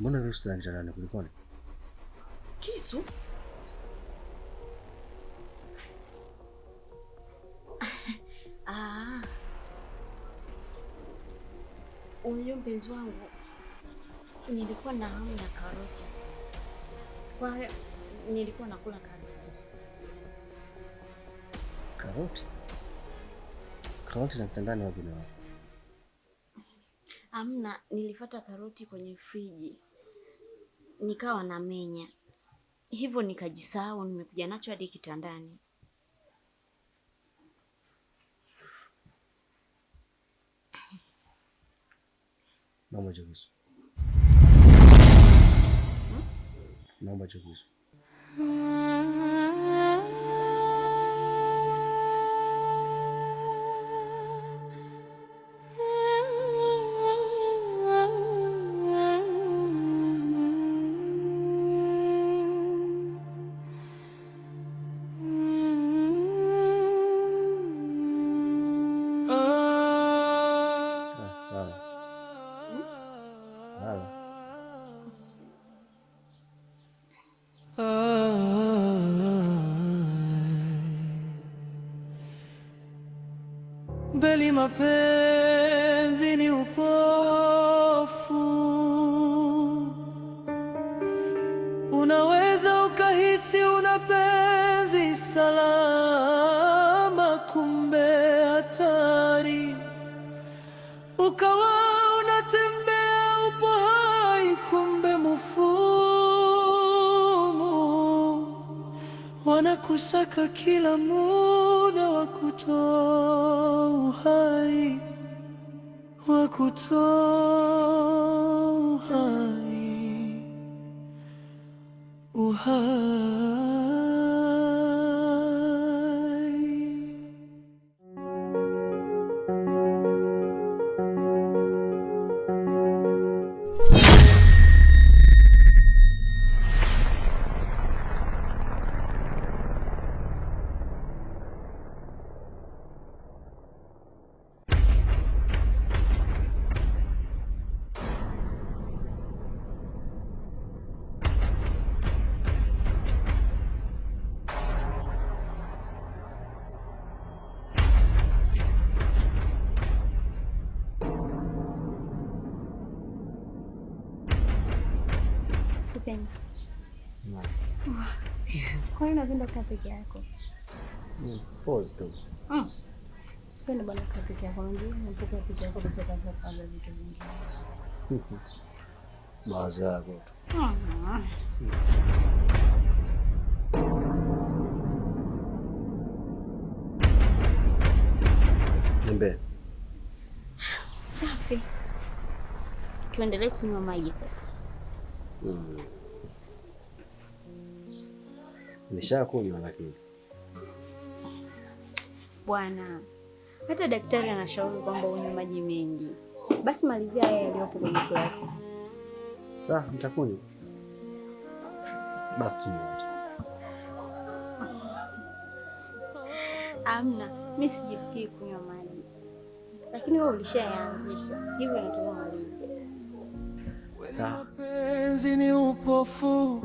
Mbona vipi sasa njana kulikoni? Kisu? Unajua mpenzi wangu, nilikuwa na hamu ya karoti. Kwa hiyo nilikuwa nakula karoti. Karoti? Karoti za kitandani wapi na wapi? Amna, nilifuata karoti kwenye friji. Nikawa namenya. Hivyo nikajisahau, nimekuja nacho hadi kitandani. Naomba chukisu. Naomba chukisu. Beli mapenzi ni upofu, unaweza ukahisi una penzi salama, kumbe hatari, ukawa unatembea upo hai, kumbe mfumo wanakusaka kila muda wa kutoa uhai, wa kutoa uhai, uhai. Kipenzi. Kwa nini unapenda kukaa peke yako? Pause tu. Sipendi bwana kukaa peke yako. Unapokuwa peke yako basi utaanza kupanga vitu vingi. Mawazo yako tu. Niambie. Safi. Tuendelee kunywa maji sasa. Nishakunywa lakini. Bwana, hata daktari anashauri kwamba unywe maji mengi. Basi malizia haya yaliyopo kwenye glasi. Sawa, nitakunywa. Basi tunywe. Amna, mimi sijisikii kunywa maji. Lakini wewe ulishaanzisha. Hivyo nataka malizie. Mapenzi ni upofu,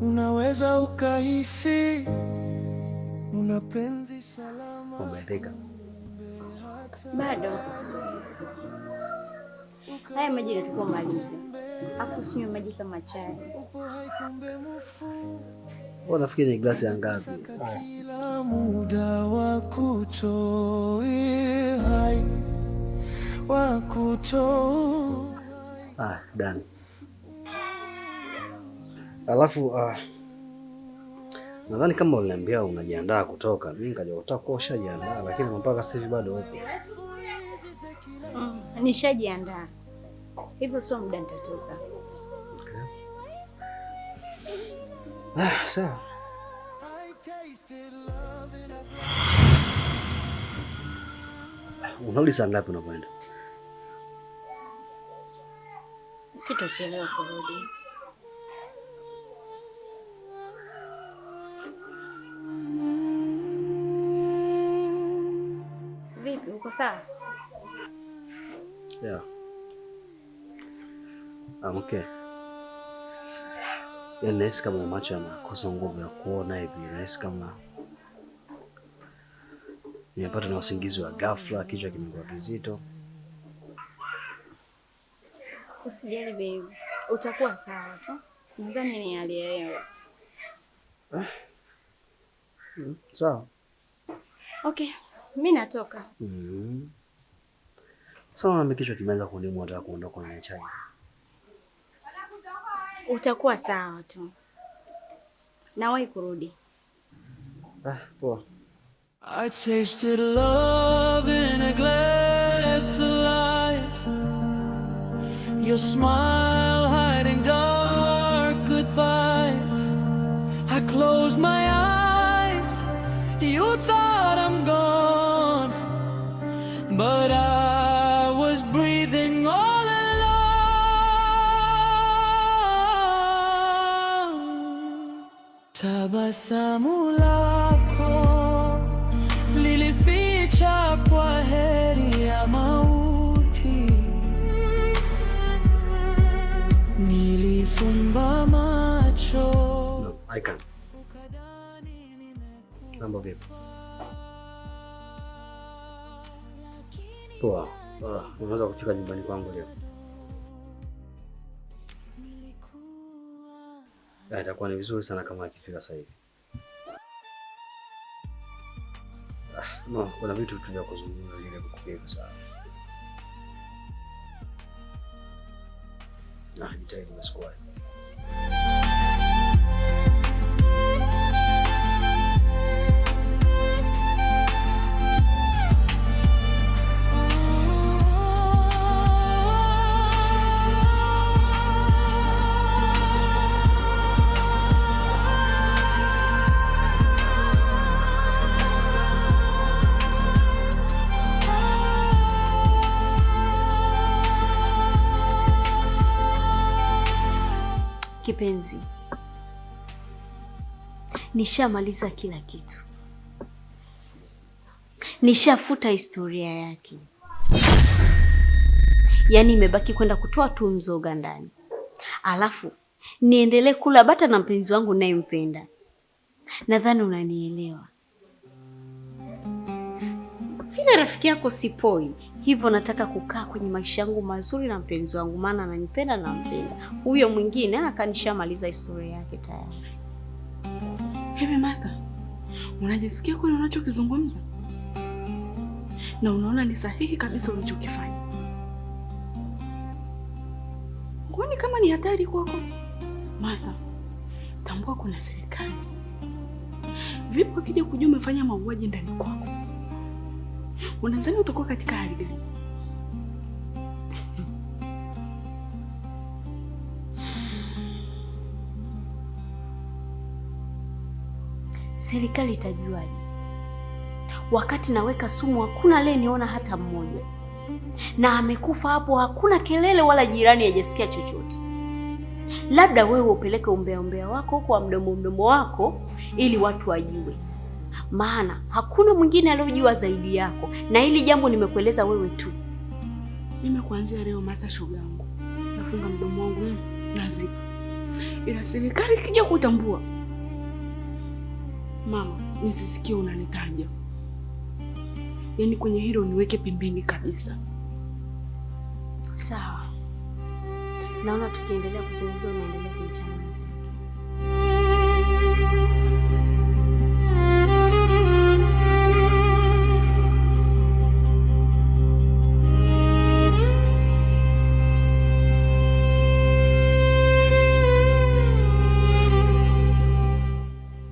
unaweza ukahisi una penzi salama. Umeandika? Bado. Haya maji natakuwa malize. Afu usinywe maji kama chai. Wewe unafikiri ni glasi ya ngapi? Kila muda wa kutoa hai, wa kutoa. Done. Alafu nadhani kama uliniambia unajiandaa kutoka, mimi nikaja kutoka ushajiandaa, lakini mpaka sasa hivi bado upo. Nishajiandaa. Hivyo sio muda nitatoka. Okay. Sawa. Unarudi saa ngapi unakwenda? Sitochelewa kurudi. Vipi, uko sawa? Yeah. Okay. Yaani nahisi kama macho yanakosa nguvu ya kuona hivi. Nahisi kama nimepata na usingizi wa ghafla, kichwa kimekuwa kizito. Usijali baby. Utakuwa sawa tu. Nadhani ni hali ya hewa. Sawa. Okay, mimi natoka. Sawa, na kichwa kimeanza kuniuma, nataka kuondoka na chai. Utakuwa sawa tu. Nawahi kurudi. Poa. I tasted love in a glass of lies. Your smile hiding dark goodbyes. I closed my eyes. You thought I'm gone, but I was breathing all alone. Tabasamu lako lilificha kwa heri ya mauti. Nilifumba macho. No, I can't. Mambo vipi? Poa. Unaweza kufika nyumbani kwangu leo? Itakuwa ni vizuri sana kama akifika sasa hivi. No, kuna vitu tu vya kuzungumza vile kukupiga sana. Nitaenda mskwani. Kipenzi, nishamaliza kila kitu. Nishafuta historia yake. Yaani imebaki kwenda kutoa tu mzoga ndani. Alafu niendelee kula bata na mpenzi wangu ninayempenda. Nadhani unanielewa. Vile rafiki yako sipoi, hivyo nataka kukaa kwenye maisha yangu mazuri na mpenzi wangu, maana ananipenda na nampenda. Huyo mwingine akanishamaliza historia yake tayari. Hivi Martha, unajisikia kweli unachokizungumza? Na unaona ni sahihi kabisa unachokifanya? Huoni kama ni hatari kwako? Martha, tambua kuna serikali. Vipi wakija kujua umefanya mauaji ndani kwako? Unadhani utakuwa katika hali gani? Serikali itajuaje? Wakati naweka sumu hakuna aliyeniona hata mmoja. Na amekufa hapo, hakuna kelele wala jirani hajasikia chochote. Labda wewe upeleke umbea wako kwa mdomo wako ili watu wajue. Maana hakuna mwingine aliyojua zaidi yako, na hili jambo nimekueleza wewe tu. Mimi kuanzia leo Martha, shoga yangu, nafunga mdomo wangu nazipa. Ila serikali ikija kutambua, mama, nisisikie unanitaja. Yaani kwenye hilo niweke pembeni kabisa. Sawa. Naona tukiendelea kuzungumza unaendelea kunichanganya.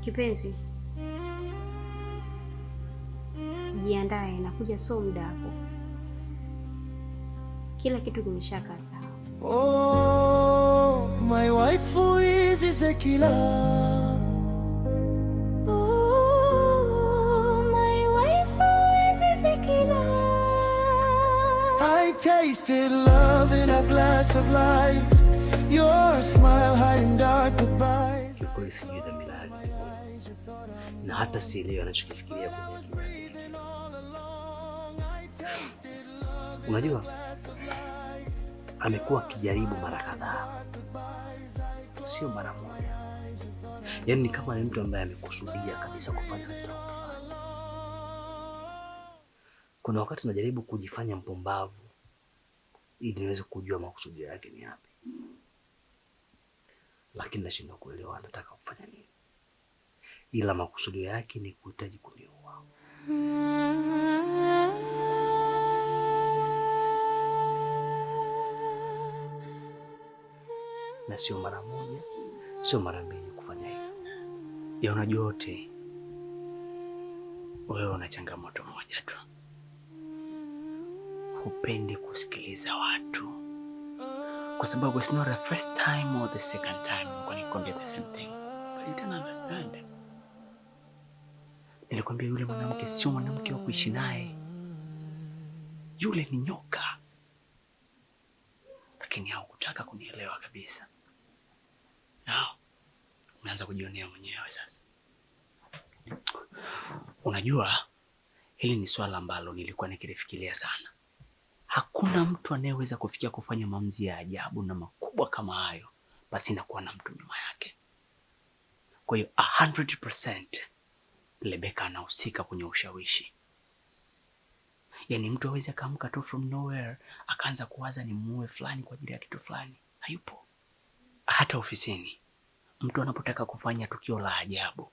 Kipenzi, jiandae, nakuja, so muda hapo. Kila kitu kimeshakaa sawa. Oh, my wife is Ezekiela. Oh, my wife is Ezekiela. I tasted love in a glass of lies. Your smile hiding dark goodbyes. Kwa sijui dhamira yake. Na hata sielewi anachokifikiria kwenye akili. Unajua? amekuwa akijaribu mara kadhaa, sio mara moja. Yaani ni kama ni mtu ambaye amekusudia kabisa kufanya kitu. Kuna wakati najaribu kujifanya mpumbavu ili niweze kujua makusudio yake ni yapi, lakini nashindwa kuelewa anataka kufanya nini, ila makusudio yake ni kuhitaji kuniua. Na sio mara moja, sio mara mbili kufanya hivyo. Ya unajua wote, wewe una changamoto moja tu. Hupendi kusikiliza watu. Kwa sababu it's not the first time or the second time when you compare the same thing. But you don't understand. Nilikwambia yule mwanamke sio mwanamke wa kuishi naye. Yule ni nyoka. Lakini haukutaka kunielewa kabisa. Now, umeanza kujionea mwenyewe sasa. Unajua, hili ni swala ambalo nilikuwa nikilifikiria sana. Hakuna mtu anayeweza kufikia kufanya maamuzi ya ajabu na makubwa kama hayo basi inakuwa na mtu nyuma yake. Kwa hiyo 100% Rebecca anahusika kwenye ushawishi. Yaani mtu hawezi akaamka tu from nowhere akaanza kuwaza ni muue fulani kwa ajili ya kitu fulani. Hayupo. Hata ofisini mtu anapotaka kufanya tukio la ajabu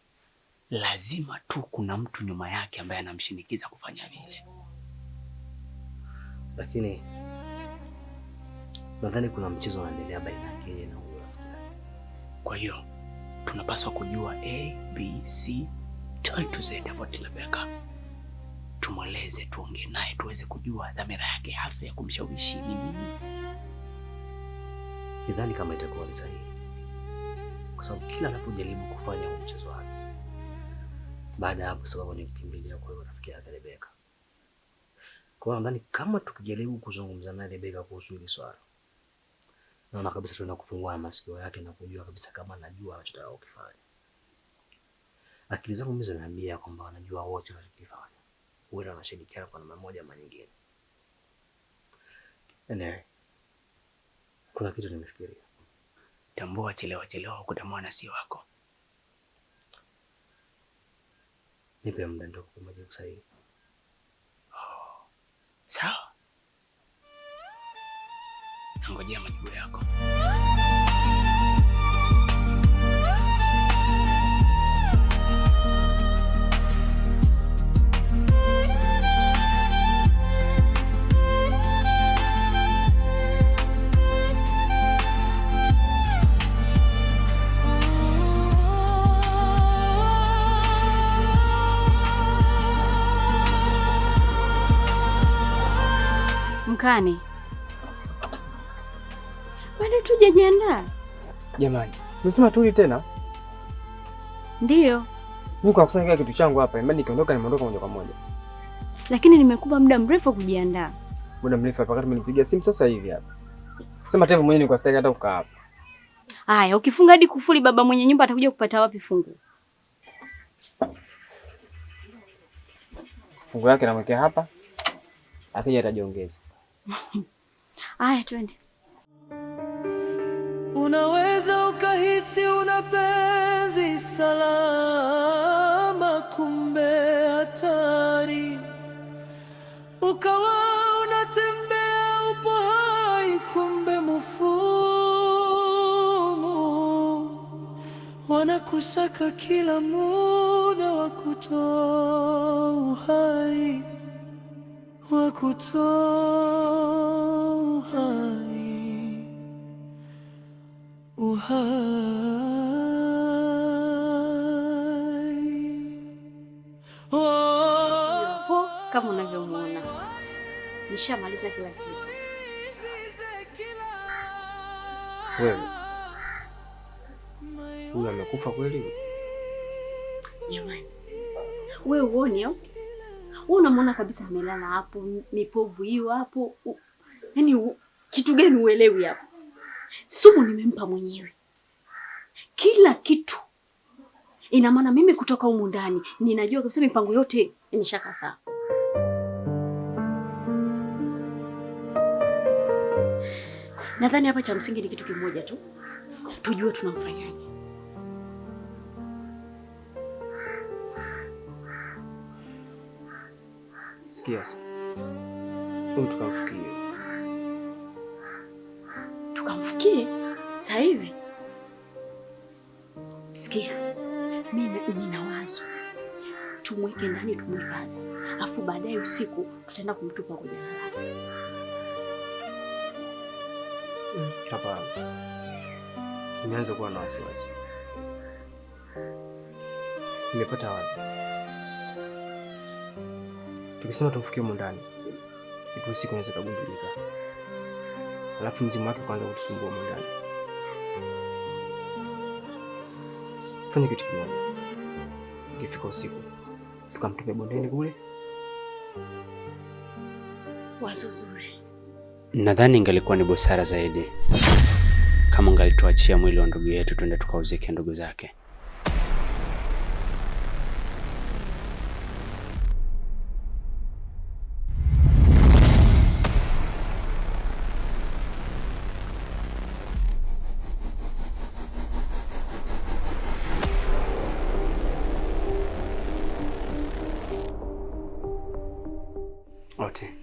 lazima tu kuna mtu nyuma yake ambaye anamshinikiza kufanya vile. Lakini nadhani kuna mchezo unaendelea baina yake na huyo rafiki yake. Kwa hiyo tunapaswa kujua A, B, C, to Z about Rebecca. Tumweleze, tuongee naye tuweze kujua dhamira yake hasa ya kumshawishi ni nini. Sidhani kama itakuwa ni sahihi, kwa sababu kila anapojaribu kufanya huo mchezo wake, baada ya hapo sababu ni kukimbilia kwa huyo rafiki yake Rebecca. Kwa nadhani kama tukijaribu kuzungumza naye Rebecca kuhusu hili swala, naona kabisa tunaenda kufungua masikio yake na kujua kabisa kama anajua anachotaka kufanya. Akili zangu mimi zinaniambia kwamba anajua wote wanachokifanya. Huenda anashirikiana kwa namna moja ama nyingine. Kuna kitu nimefikiria. Tambua chelewa kutamwana si wako. Nipe muda ndio kumajibu sahihi. Sawa. Ngojea majibu yako. Mkani. Bado tujajiandaa. Jamani, umesema tuli tena? Ndiyo. Mimi kwa kusanya kitu changu hapa, imani nikiondoka nimeondoka moja kwa moja. Lakini nimekupa muda mrefu kujiandaa. Muda mrefu hapa kama nimenipigia simu sasa hivi hapa. Sema tena mwenyewe ni kwa staki hata kukaa hapa. Haya, ukifunga hadi kufuli baba mwenye nyumba atakuja kupata wapi fungu? Fungu yake namwekea hapa. Akija atajiongeza. Haya, twende. Unaweza ukahisi una penzi salama, kumbe hatari. Ukawa unatembea upo hai, kumbe mfumo wanakusaka kila muda wa kutoa uhai, wa kutoa uhai, uhai. Hapo kama unavyomuona nishamaliza kila kitu. Wewe. Huyu amekufa kweli? Jamani. Wewe uone au? Wewe unamwona kabisa amelala hapo, mipovu hiyo hapo. Yaani kitu gani uelewi hapo? Sumu nimempa mwenyewe. Kila kitu. Ina maana mimi kutoka humu ndani ninajua kabisa mipango yote imeshaka sawa. Nadhani hapa cha msingi ni kitu kimoja tu, tujue tunamfanyaje. Sikia sasa. Huyu tukamfikie. Tukamfikie sasa hivi? Sikia, mimi nina wazo. Tumweke ndani, tumhifadhi, afu baadaye usiku tutaenda kumtupa kwa jana lake. Hapana. Nianza kuwa na wasiwasi. Nimepata wazo. Tukisema tumfikie ndani, ipo usiku inaweza kugundulika. Alafu mzimu wake kwanza kutusumbua ndani. Fanya kitu kimoja. Ikifika usiku, tukamtupe bondeni kule. Wazo zuri. Nadhani ingelikuwa ni busara zaidi kama ungalituachia mwili wa ndugu yetu twende tukauzike ndugu zake. Ote.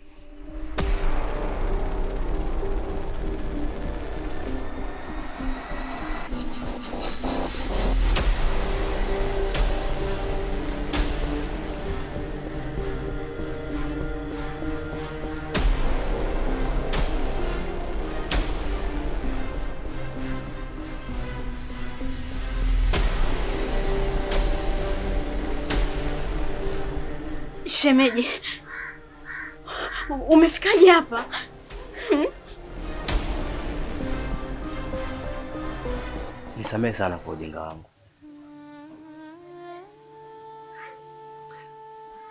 Shemeji, umefikaje hapa? Nisamehe sana kwa ujinga wangu.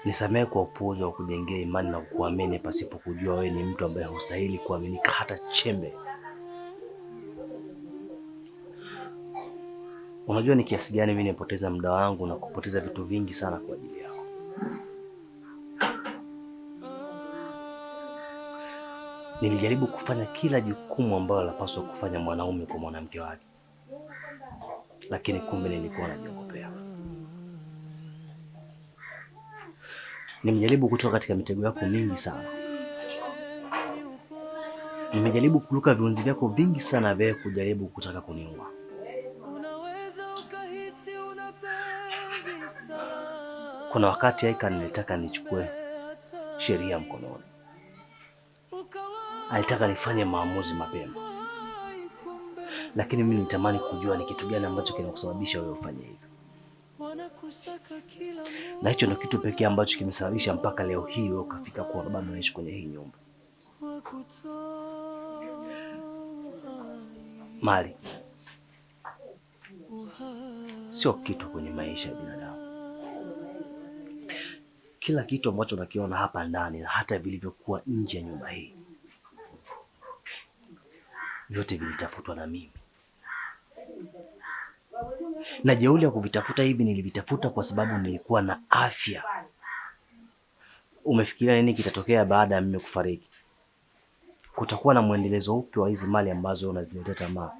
Nisamehe kwa upuuzi wa kujengea imani na kuamini pasipo kujua wewe ni mtu ambaye hustahili kuaminika hata chembe. Unajua ni kiasi gani mimi nimepoteza muda wangu na kupoteza vitu vingi sana kwa ajili yako. Nilijaribu kufanya kila jukumu ambalo lapaswa kufanya mwanaume kwa mwanamke wake, lakini kumbe nilikuwa najiogopea. Nimejaribu kutoka katika mitego yako mingi sana. Nimejaribu kuruka viunzi vyako vingi sana vya kujaribu kutaka kuniua. Kuna wakati Aika nilitaka nichukue sheria mkononi. Alitaka nifanye maamuzi mapema. Lakini mimi nitamani kujua ni kitu gani ambacho kinakusababisha wewe ufanye hivyo. Na hicho ndio kitu pekee ambacho kimesababisha mpaka leo hii wewe ukafika kwa bado unaishi kwenye hii nyumba. Mali sio kitu kwenye maisha ya binadamu. Kila kitu ambacho unakiona hapa ndani na hata vilivyokuwa nje ya nyumba hii, vyote vilitafutwa na mimi. Na jeuri ya kuvitafuta hivi nilivitafuta kwa sababu nilikuwa na afya. Umefikiria nini kitatokea baada ya mimi kufariki? Kutakuwa na muendelezo upi wa hizi mali ambazo unaziletea tamaa?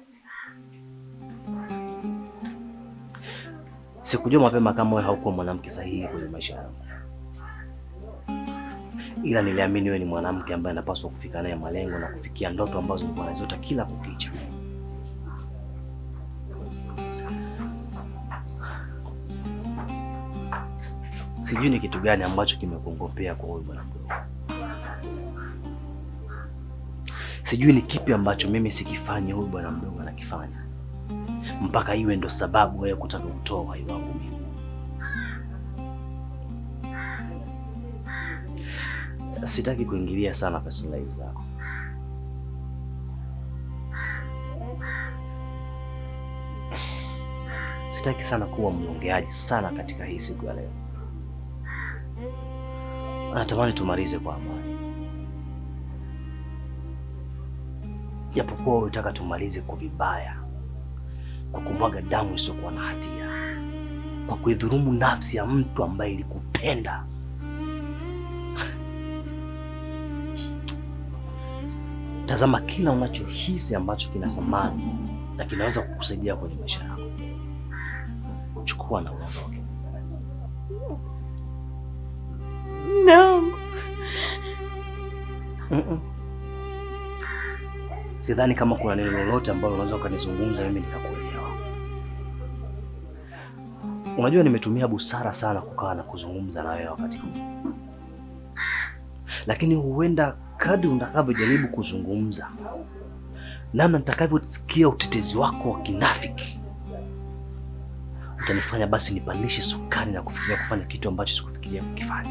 Sikujua mapema kama wewe haukuwa mwanamke sahihi kwenye maisha yangu. Ila niliamini wewe ni mwanamke ambaye anapaswa kufika naye malengo na kufikia ndoto ambazo nilikuwa naziota kila kukicha. Sijui ni kitu gani ambacho kimekuongopea kwa huyu bwana mdogo. Sijui ni kipi ambacho mimi sikifanye huyu bwana mdogo anakifanya, mpaka iwe ndo sababu wewe kutaka kutoa uhai wangu mimi. Sitaki kuingilia sana personal zako. Sitaki sana kuwa mlongeaji sana katika hii siku ya leo. Natamani tumalize kwa amani. Japokuwa unataka tumalize kwa vibaya, kwa kumwaga damu isiyokuwa na hatia, kwa kuidhulumu nafsi ya mtu ambaye ilikupenda. Tazama kila unachohisi ambacho kina thamani na kinaweza kukusaidia kwenye maisha yako. Chukua na uondoke. No. Sidhani kama kuna neno lolote ambalo unaweza ukanizungumza mimi nikakuelewa. Unajua nimetumia busara sana kukaa na kuzungumza na wewe wakati huu. Lakini huenda kadri utakavyojaribu kuzungumza, namna nitakavyosikia utetezi wako wa kinafiki, utanifanya basi nipandishe sukari na kufikiria kufanya kitu ambacho sikufikiria kukifanya.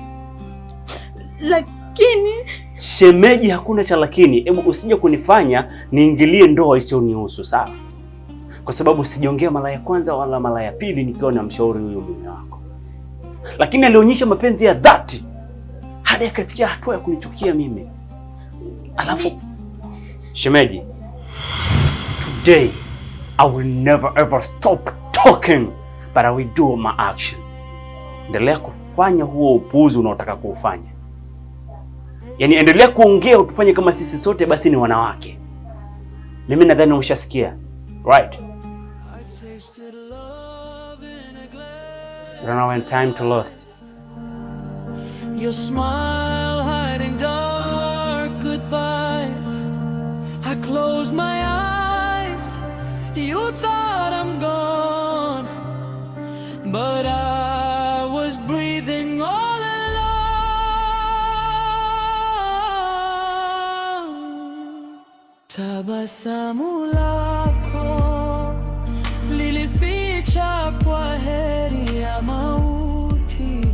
Lakini shemeji, hakuna cha lakini. Hebu usije kunifanya niingilie ndoa isiyonihusu, sawa? Kwa sababu sijaongea mara ya kwanza wala mara ya pili nikiwa na mshauri huyo mume wako. Lakini alionyesha mapenzi ya dhati hadi akafikia hatua ya kunichukia mimi. Alafu shemeji, today I will never ever stop talking, but I will do my action. Endelea kufanya huo upuuzi unaotaka kuufanya. Yaani endelea kuongea utufanye kama sisi sote basi ni wanawake. Mimi nadhani umeshasikia. Right? You don't have any time to lost. Your smile hiding dark goodbyes. I close my eyes. You thought I'm gone, but I was breathing all alone. Tabasamu lako lilificha kwa heri ya mauti.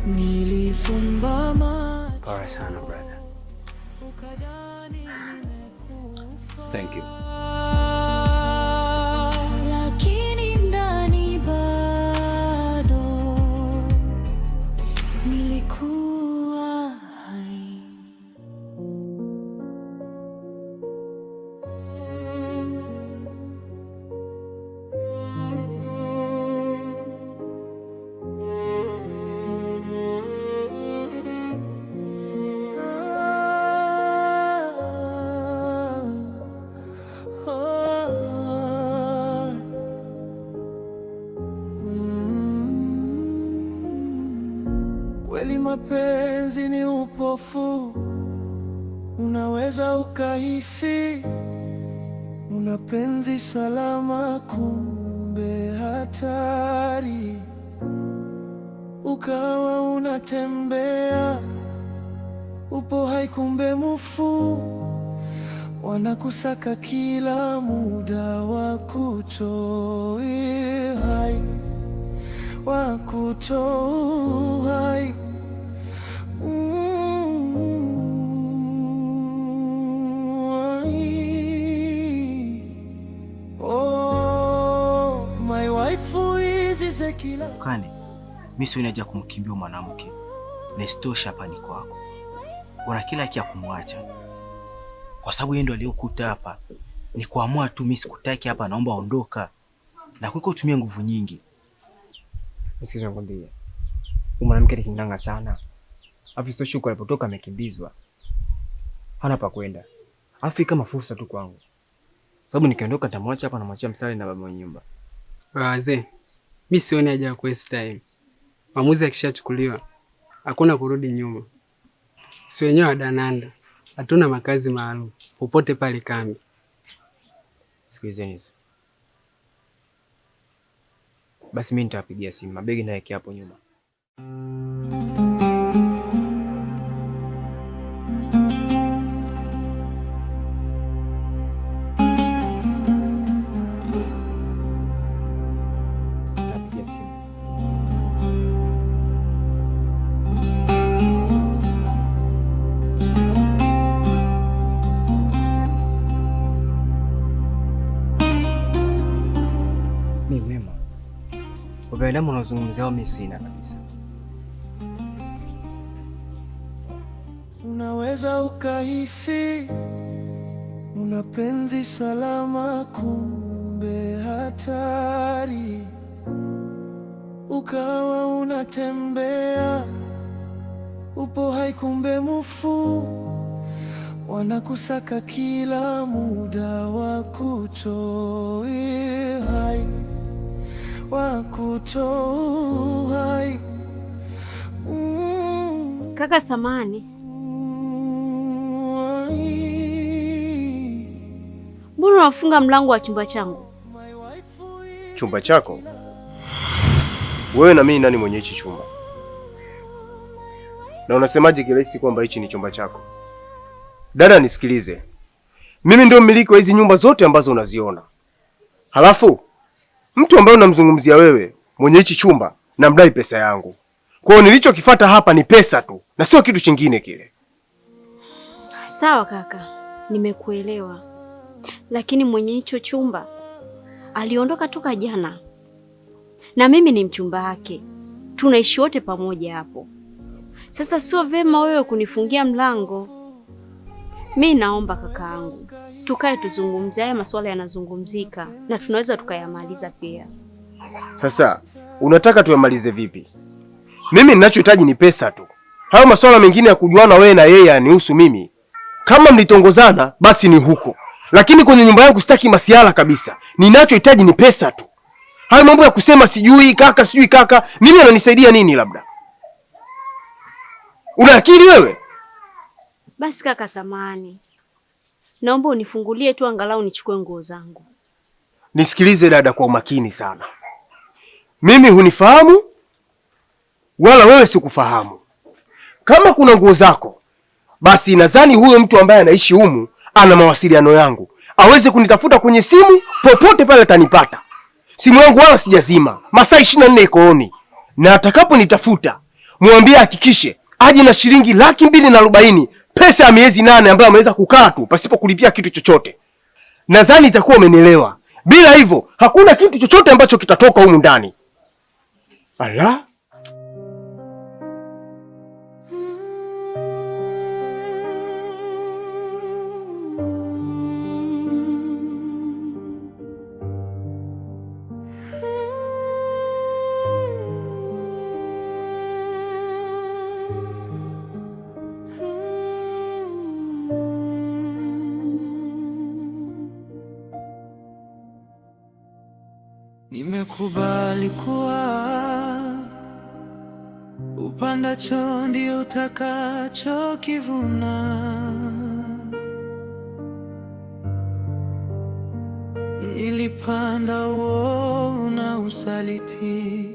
Nilifumba macho. Pole sana brother. Thank you. lakini ndani bado nilikuwa hai. Kweli mapenzi ni upofu, unaweza ukahisi una penzi salama, kumbe hatari. Ukawa unatembea upo hai, kumbe mufu. Wanakusaka kila muda, wakutoe hai, wakutoe hai. Oh, my wife is Zekila. Kane, mimi sio inaja kumkimbia mwanamke. Na isitoshe hapa ni kwako. Una kila haki ya kumwacha. Kwa sababu yeye ndo aliyokuta hapa. Ni kuamua tu, mimi sikutaki hapa, naomba ondoka. Na kuliko utumie nguvu nyingi. Msikizo nakwambia. Mwanamke ni kindanga sana. Alafu isitoshe huko alipotoka amekimbizwa. Hana pa kwenda. Alafu kama fursa tu kwangu. Sababu nikiondoka nitamwacha hapa, namwachia Msale na baba mwenye nyumba. Wazee, mimi sioni haja ya waste time. Maamuzi yakishachukuliwa, hakuna kurudi nyuma. Si wenyewe wa Dananda, hatuna makazi maalum popote pale kambi. Sikilizeni. Basi mimi nitawapigia simu, mabegi naeke hapo nyuma. Nitapigia simu. Ni mema. Ubinadamu unazungumzia mimi sina kabisa. Unaweza ukahisi una penzi salama, kumbe hatari. Ukawa unatembea upo hai kumbe mufu, wanakusaka kila muda, wakutoe hai, wakutoe hai. Kaka samani, mbona unafunga mlango wa chumba changu? Chumba chako? Wewe na mimi nani mwenye hichi chumba? Na unasemaje kirahisi kwamba hichi ni chumba chako? Dada nisikilize. Mimi ndio mmiliki wa hizi nyumba zote ambazo unaziona. Halafu mtu ambaye unamzungumzia wewe mwenye hichi chumba namdai pesa yangu. Kwa hiyo nilichokifuata hapa ni pesa tu na sio kitu kingine kile. Sawa kaka, nimekuelewa. Lakini mwenye hicho chumba aliondoka toka jana. Na mimi ni mchumba wake. Tunaishi wote pamoja hapo. Sasa sio vema wewe kunifungia mlango. Mimi naomba kakaangu, tukae tuzungumze, haya masuala yanazungumzika na tunaweza tukayamaliza pia. Sasa unataka tuyamalize vipi? Mimi ninachohitaji ni pesa tu. Hayo masuala mengine ya kujuana wewe na yeye yanihusu mimi. Kama mlitongozana basi ni huko. Lakini kwenye nyumba yangu sitaki masiala kabisa. Ninachohitaji ni pesa tu. Hayo mambo ya kusema sijui kaka, mimi ananisaidia nini labda? Una akili wewe? Basi kaka samahani. Naomba unifungulie tu angalau nichukue nguo zangu. Nisikilize dada kwa umakini sana. Mimi hunifahamu wala wewe sikufahamu. Kama kuna nguo zako, basi nadhani huyo mtu ambaye anaishi humu ana mawasiliano yangu. Aweze kunitafuta kwenye simu, popote pale atanipata. Simu yangu wala sijazima. Masaa 24 iko on. Na atakapo nitafuta, muambie hakikishe aje na shilingi 240,000, pesa ya miezi 8 ambayo ameweza kukaa tu pasipo kulipia kitu chochote. Nadhani itakuwa umenielewa. Bila hivyo, hakuna kitu chochote ambacho kitatoka humu ndani. Ala? Nimekubali kuwa upandacho ndio utakacho kivuna. Nilipanda uovu na usaliti,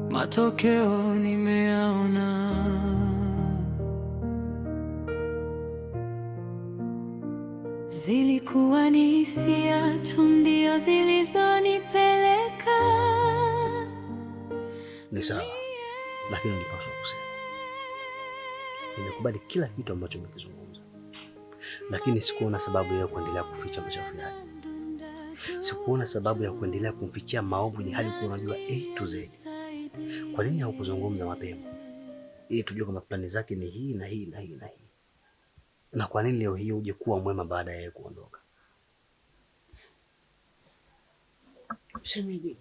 matokeo nimeyaona. Zilikuwa ni hisia tu ndio zilizonipeleka. Ni sawa, lakini nilipaswa kusema. Nimekubali kila kitu ambacho umekizungumza, lakini sikuona sababu ya kuendelea kuficha machafu yake. Sikuona sababu ya kuendelea kumfichia maovu ya hali kuwa unajua A to Z. Kwa nini haukuzungumza mapema ili tujue kama plani zake ni hii na hii na hii na hii? Na kwa nini leo hii uje kuwa mwema baada ya kuondoka? Shemeji,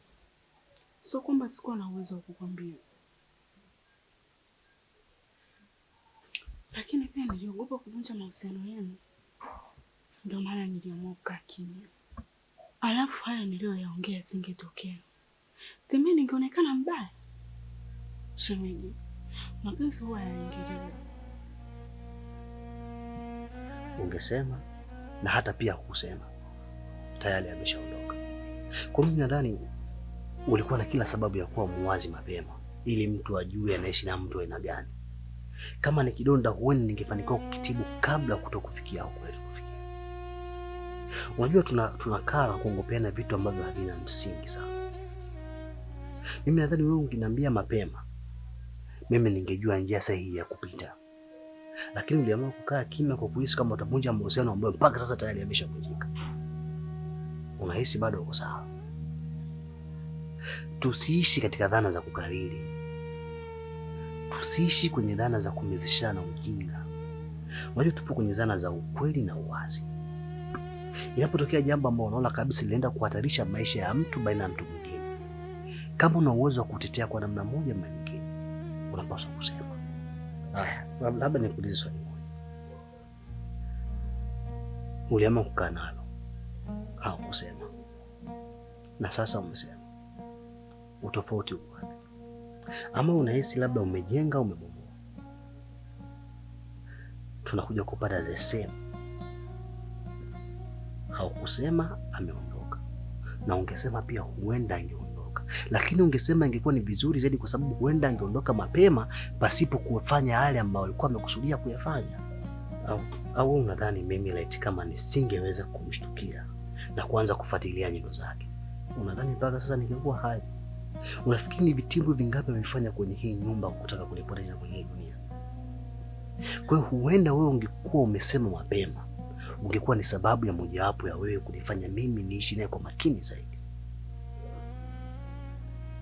sio kwamba sikuwa na uwezo wa kukwambia, lakini pia niliogopa kuvunja mahusiano yenu, ndio maana niliamua kukaa kimya. Alafu haya niliyoyaongea singetokea, mimi ningeonekana mbaya. Shemeji, mapenzi huwa yanaingiliwa. Ungesema na hata pia kusema tayari ameshaondoka. Kwa mimi nadhani ulikuwa na kila sababu ya kuwa muwazi mapema ili mtu ajue anaishi na mtu aina gani. Kama ni kidonda huenda ningefanikiwa kukitibu kabla kutokufikia huko tulikofikia. Unajua tunakaa na kuongopeana vitu ambavyo havina msingi sana. Mimi nadhani wewe ungeniambia mapema, mimi ningejua njia sahihi ya kupita. Lakini uliamua kukaa kimya kwa kuhisi kama utavunja mahusiano ambayo mpaka sasa tayari yameshavunjika. Unahisi bado uko sawa? Tusiishi katika dhana za kukariri. Tusiishi kwenye dhana za kumezeshana ujinga. Unajua tupo kwenye dhana za ukweli na uwazi. Inapotokea jambo ambalo unaona kabisa linaenda kuhatarisha maisha ya mtu baina ya mtu mwingine, kama una uwezo wa kutetea kwa namna moja ama nyingine, unapaswa kusema. Haya, labda nikuulize swali moja. Uliamua kukaa nalo, haukusema, na sasa umesema. Utofauti uko wapi? Ama unahisi labda umejenga au umebomoa? Tunakuja kupata the same. Haukusema, ameondoka. Na ungesema pia huenda angeondoka. Lakini ungesema ingekuwa ni vizuri zaidi, kwa sababu huenda angeondoka mapema pasipo kufanya yale ambayo alikuwa amekusudia kuyafanya. Au unadhani mimi laiti kama nisingeweza kumshtukia na kuanza kufuatilia nyendo zake, unadhani mpaka sasa ningekuwa hai? Unafikiri ni vitimbu vingapi amefanya kwenye hii nyumba kutaka kunipoteza kwenye hii dunia? Kwa hiyo huenda wewe ungekuwa umesema mapema, ungekuwa ni sababu ya mojawapo ya wewe kunifanya mimi niishi naye kwa makini zaidi.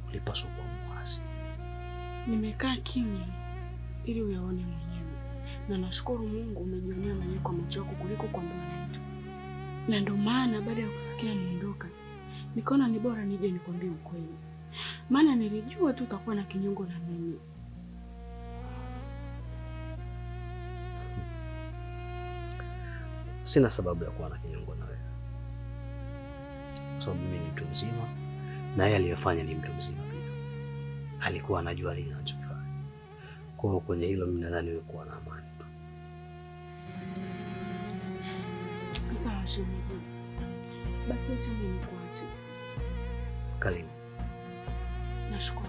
Ulipaswa kuwa mwasi. Nimekaa kimya ili uyaone mwenyewe, na nashukuru Mungu umejionea mwenyewe kwa macho yako kuliko kuambiwa na mtu. Na ndio maana baada ya kusikia niondoka, nikaona ni bora nije nikwambie ukweli, maana nilijua tu utakuwa na kinyongo na mimi. Sina sababu ya kuwa na kinyongo na wewe, kwa sababu mimi ni mtu mzima na yeye aliyefanya ni mtu mzima pia. Alikuwa anajua nini anachofanya. Kwa hiyo kwenye hilo mimi nadhani wewe kuwa na amani tu. Sawa shemeji, basi acha mimi nikuache. Karibu. Nashukuru.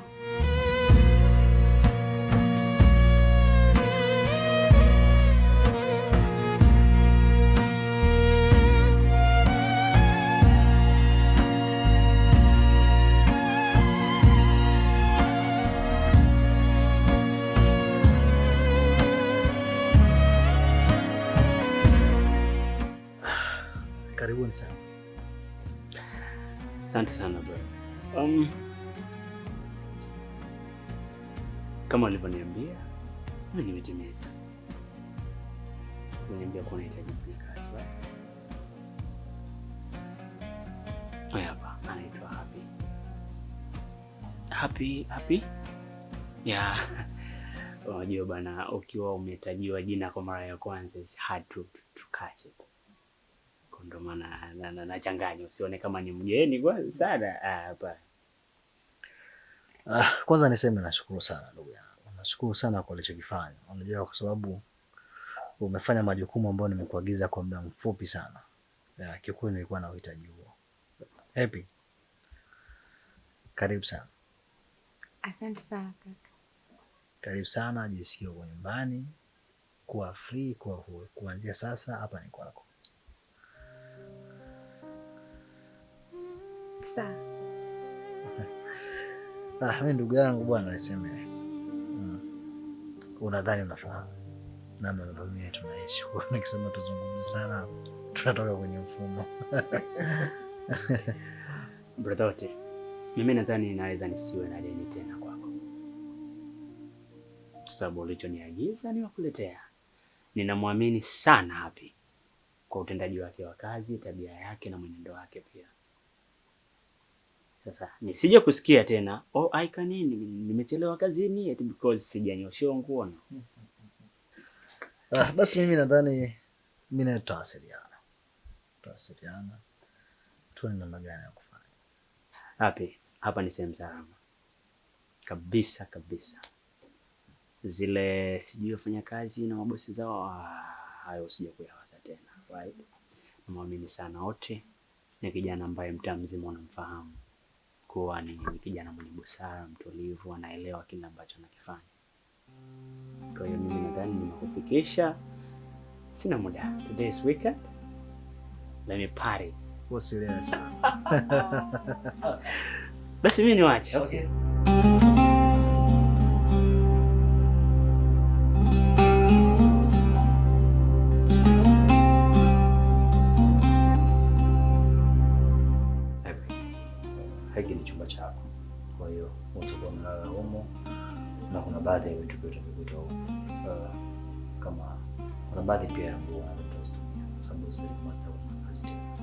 Karibuni sana. Asante sana bro. Kama ulivyoniambia, mimi nimetimiza. Uniambia kwa unahitaji kufanya kazi, right? Hapa anaitwa Happy. Yeah. Unajua bana, ukiwa umetajiwa jina kwa mara ya kwanza is hard to catch it. Ndio maana nachanganya, usione kama ni mgeni kwa sana hapa. Kwanza niseme nashukuru sana ndugu yangu. Nashukuru sana kwa ulichokifanya. Unajua kwa sababu umefanya majukumu ambayo nimekuagiza kwa muda mfupi sana. Kiukweli nilikuwa na uhitaji huo. Happy. Karibu sana. Asante sana kaka. Karibu sana, jisikie uko nyumbani, kuwa free, kuwa huru. Kuanzia sasa hapa ni kwako. Sawa. Mimi ndugu yangu bwana niseme. Unadhani unafahamu namna ambavyo tunaishi. Nikisema tuzungumze sana tunatoka kwenye mfumo. Brother, mimi nadhani naweza nisiwe na deni tena kwako. Kwa sababu ulichoniagiza niwakuletea. Ninamwamini sana Happy kwa utendaji wake wa kazi, tabia yake na mwenendo wake pia. Sasa nisije kusikia tena, aika nini nimechelewa kazini eti because sijanyoshewa nguo na. Basi mimi nadhani mimi na tutawasiliana. Tuone namna gani ya kufanya. Happy, hapa ni sehemu salama. Kabisa. Zile sijui wafanya kazi na mabosi zao, hayo usije kuyawaza tena. Right? Namwamini sana wote. Ni kijana ambaye mtaa mzima unamfahamu kuwa ni kijana mwenye busara, mtulivu, anaelewa kile ambacho anakifanya. Kwa hiyo mimi nadhani nimekufikisha. Sina muda. Today is weekend. Let me party. Usielewe sana. Basi mimi niwaache. Okay. Hiki ni chumba chako. Kwa hiyo utakuwa mnalala humo na kuna baadhi ya vitu vyote vikutoa kama kuna baadhi pia ya nguo na vitu kwa sababu sisi master wa kazi tena.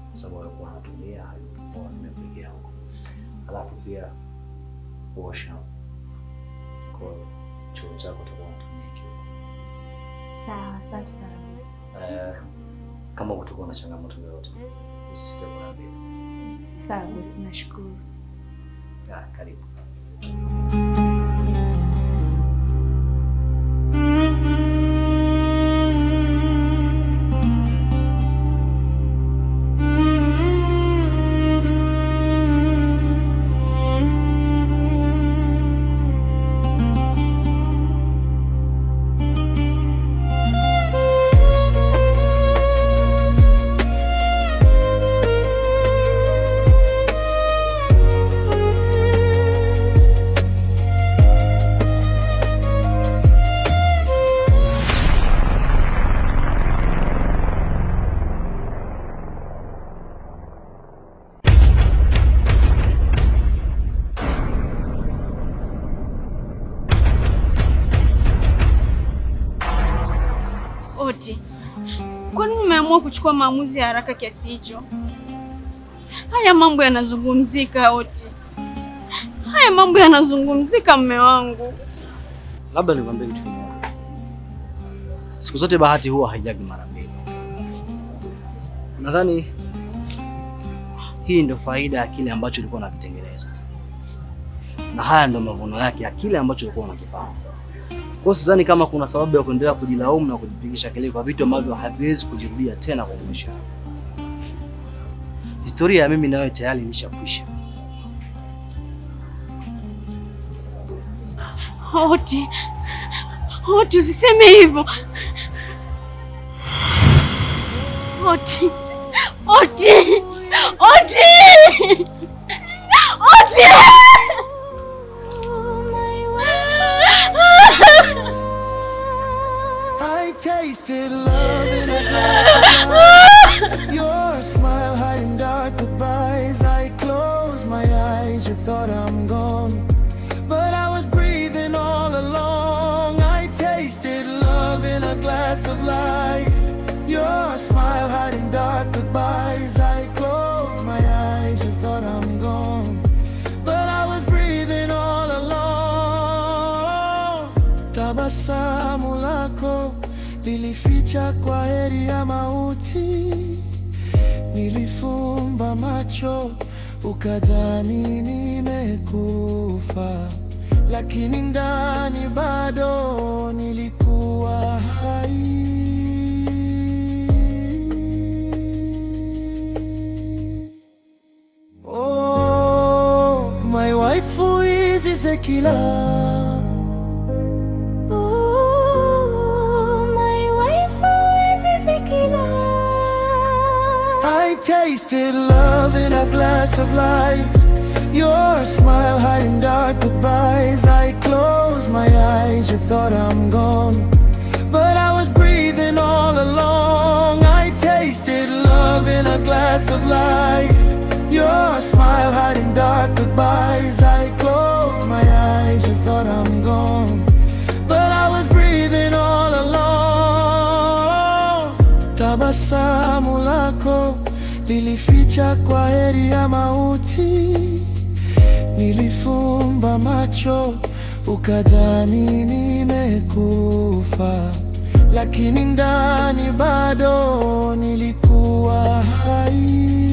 Kwa sababu alikuwa anatulia hayupo nimepigia huko. Alafu pia washa. Kwa chuo chako utatumia kidogo. Sawa, asante sana. Kama utakuwa na changamoto yoyote usisite kuniambia. Sawa, basi nashukuru. Karibu. Oti, kwa nini umeamua kuchukua maamuzi ya haraka kiasi hicho? Haya mambo yanazungumzika Oti. Haya mambo yanazungumzika mme wangu. Labda nikwambie kitu kimoja. Siku zote bahati huwa haijagi mara mbili. Nadhani hii ndio faida ya kile ambacho ulikuwa unakitengeneza. Na haya ndio mavuno yake ya kile ambacho ulikuwa unakifanya. Kwa sidhani kama kuna sababu ya kuendelea kujilaumu na kujipigisha kelele kwa vitu ambavyo haviwezi kujirudia tena kwa maisha. Historia ya mimi na wewe tayari ilishakwisha. Oti. Oti, usiseme hivyo. Oti. Oti. Oti. Oti. I tasted love in a glass of wine. Your smile hiding dark goodbyes. I close my eyes, you thought I'm gone, but I was breathing all along. I tasted love in a glass of lies. Your smile hiding dark goodbyes. I close my eyes, you thought I'm gone, but I was breathing all along. Tabasamu lako lilificha kwa heri ya mauti. Nilifumba macho ukadhani nimekufa, lakini ndani bado nilikuwa hai. Oh, my wife is Ezekiela. I tasted love in a glass of lies. Your smile hiding dark goodbyes. I closed my eyes, you thought I'm gone, but I was breathing all along. I tasted love in a glass of lies. Your smile hiding dark goodbyes. I closed my eyes, you thought I'm gone, but I was breathing all along. Tabasamu lako lilificha kwa heri ya mauti. Nilifumba macho ukadhani nimekufa, lakini ndani bado nilikuwa hai.